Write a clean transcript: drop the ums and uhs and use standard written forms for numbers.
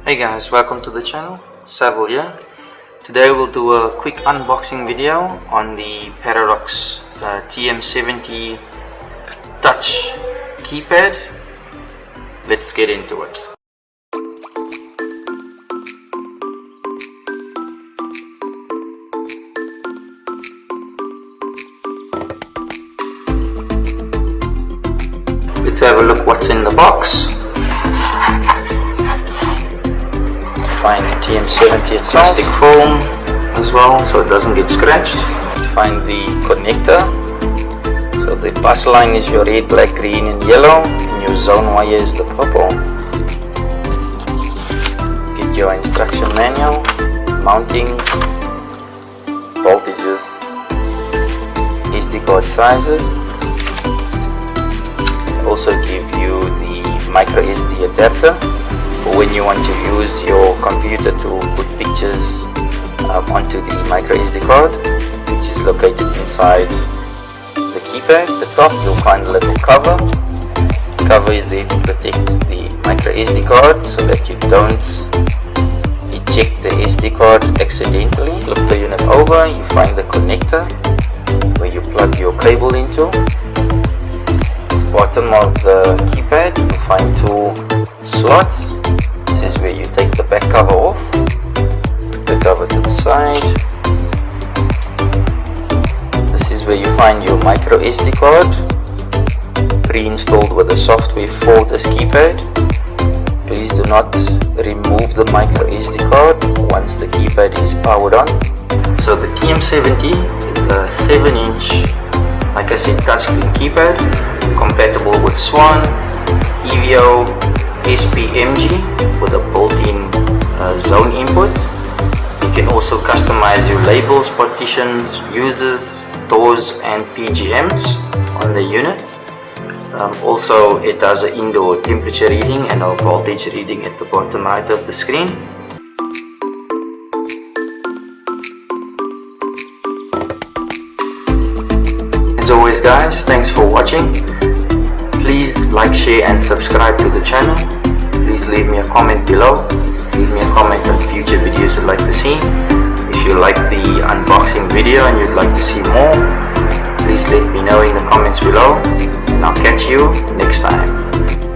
Hey guys, welcome to the channel. Savile here. Today we'll do a quick unboxing video on the Paradox TM70 touch keypad. Let's get into it. Let's have a look what's in the box. Find the TM70 plastic foam as well, so it doesn't get scratched. Find the connector. So the bus line is your red, black, green and yellow, and your zone wire is the purple. Get your instruction manual, mounting, voltages, SD card sizes. Also give you the micro SD adapter for when you want to use your computer to put pictures onto the micro SD card, which is located inside the keypad. At the top you'll find a little cover. The cover is there to protect the micro SD card so that you don't eject the SD card accidentally. Flip the unit over, you find the connector where you plug your cable into. Bottom of the keypad you find two slots. This is where you take the back cover off, the cover to the side. This is where you find your micro SD card, pre-installed with the software for this keypad. Please do not remove the micro SD card once the keypad is powered on. So the TM70 is a 7-inch, like I said, touchscreen keypad, compatible with Swan, EVO, SPMG with a built-in zone input. You can also customize your labels, partitions, users, doors and PGMs on the unit. Also it does an indoor temperature reading and a voltage reading at the bottom right of the screen. As always guys, thanks for watching. Please like, share and subscribe to the channel. Please leave me a comment below. Leave me a comment on future videos you'd like to see. If you like the unboxing video and you'd like to see more, please let me know in the comments below. And I'll catch you next time.